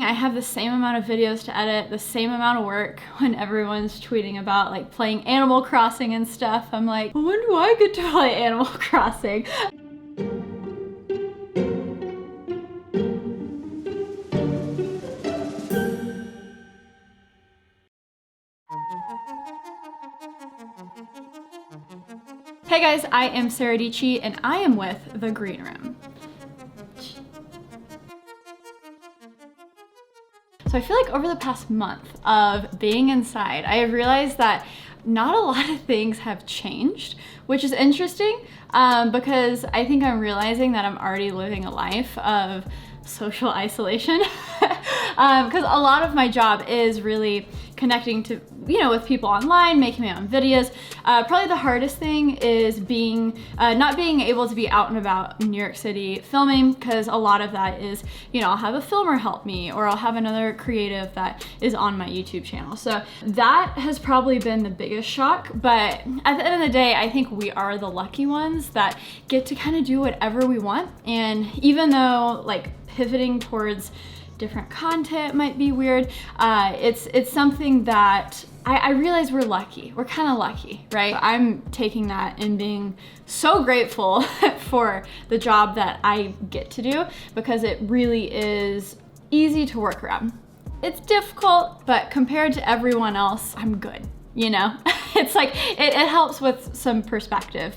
I have the same amount of videos to edit, the same amount of work when everyone's tweeting about like playing Animal Crossing and stuff. I'm like, well, when do I get to play Animal Crossing? Hey guys, I am Sara Deitschy and I am with The Green Room. So I feel like over the past month of being inside, I have realized that not a lot of things have changed, which is interesting because I think I'm realizing that I'm already living a life of social isolation because a lot of my job is really connecting to, with people online, making my own videos. Probably the hardest thing is not being able to be out and about in New York City filming, because a lot of that is, I'll have a filmer help me, or I'll have another creative that is on my YouTube channel. So that has probably been the biggest shock. But at the end of the day, I think we are the lucky ones that get to kind of do whatever we want. And even though like pivoting towards different content might be weird, it's something that I realize we're lucky. We're kind of lucky, right? I'm taking that and being so grateful for the job that I get to do, because it really is easy to work around. It's difficult, but compared to everyone else, I'm good, It's like, it helps with some perspective.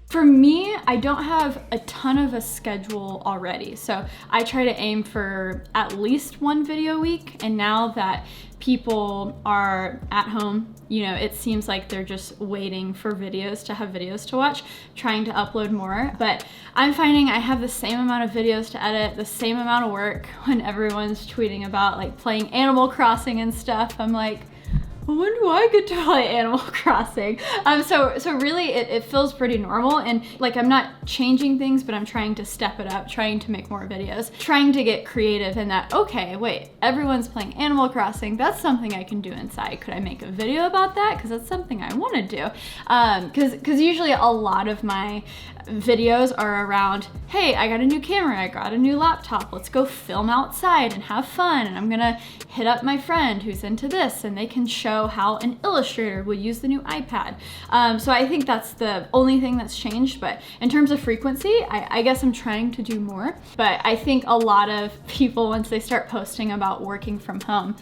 For me, I don't have a ton of a schedule already, so I try to aim for at least one video a week, and now that people are at home, it seems like they're just waiting for videos to have videos to watch, trying to upload more. But I'm finding I have the same amount of videos to edit, the same amount of work when everyone's tweeting about like playing Animal Crossing and stuff. I'm like, well, when do I get to play Animal Crossing? So really it feels pretty normal, and like I'm not changing things, but I'm trying to step it up, trying to make more videos, trying to get creative in that, okay, wait, everyone's playing Animal Crossing, that's something I can do inside. Could I make a video about that? Because that's something I want to do. Because usually a lot of my videos are around, hey, I got a new camera, I got a new laptop, let's go film outside and have fun, and I'm gonna hit up my friend who's into this and they can show how an illustrator would use the new iPad. So I think that's the only thing that's changed. But in terms of frequency, I guess I'm trying to do more. But I think a lot of people, once they start posting about working from home,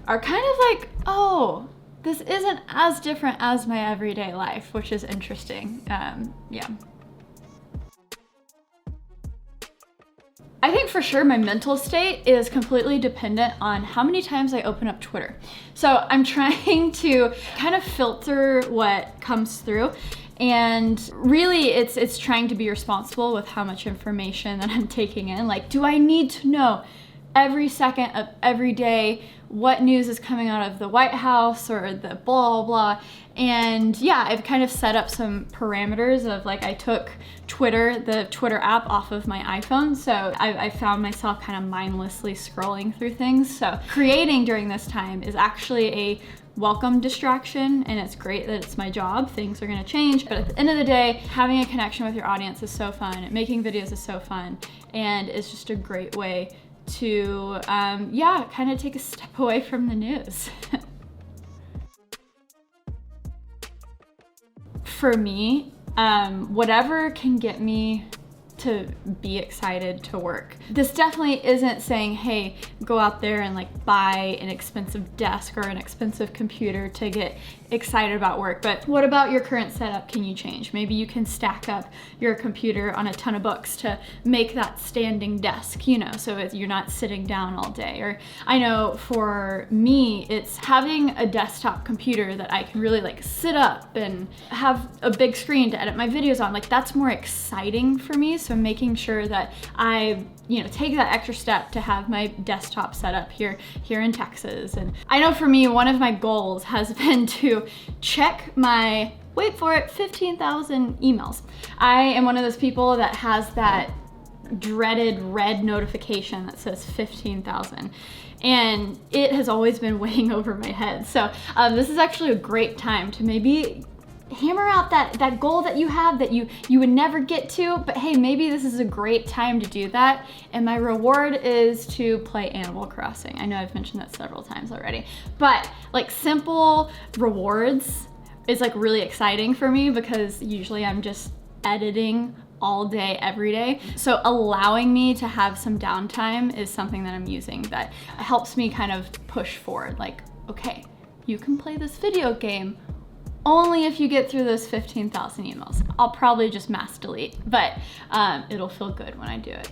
are kind of like, oh, this isn't as different as my everyday life, which is interesting. Yeah. I think for sure my mental state is completely dependent on how many times I open up Twitter. So I'm trying to kind of filter what comes through, and really it's trying to be responsible with how much information that I'm taking in. Like, do I need to know every second of every day what news is coming out of the White House or the blah, blah, blah? And yeah, I've kind of set up some parameters of like, I took the Twitter app off of my iPhone. So I found myself kind of mindlessly scrolling through things. So creating during this time is actually a welcome distraction, and it's great that it's my job. Things are gonna change, but at the end of the day, having a connection with your audience is so fun. Making videos is so fun, and it's just a great way to, kind of take a step away from the news. For me, whatever can get me to be excited to work. This definitely isn't saying, hey, go out there and like buy an expensive desk or an expensive computer to get excited about work. But what about your current setup can you change? Maybe you can stack up your computer on a ton of books to make that standing desk, so you're not sitting down all day. Or I know for me, it's having a desktop computer that I can really like sit up and have a big screen to edit my videos on. Like, that's more exciting for me. So making sure that I, take that extra step to have my desktop set up here in Texas. And I know for me, one of my goals has been to check my, wait for it, 15,000 emails. I am one of those people that has that dreaded red notification that says 15,000. And it has always been weighing over my head. So this is actually a great time to maybe hammer out that goal that you have that you would never get to, but hey, maybe this is a great time to do that. And my reward is to play Animal Crossing. I know I've mentioned that several times already, but like simple rewards is like really exciting for me because usually I'm just editing all day, every day. So allowing me to have some downtime is something that I'm using that helps me kind of push forward. Like, okay, you can play this video game only if you get through those 15,000 emails. I'll probably just mass delete, but it'll feel good when I do it.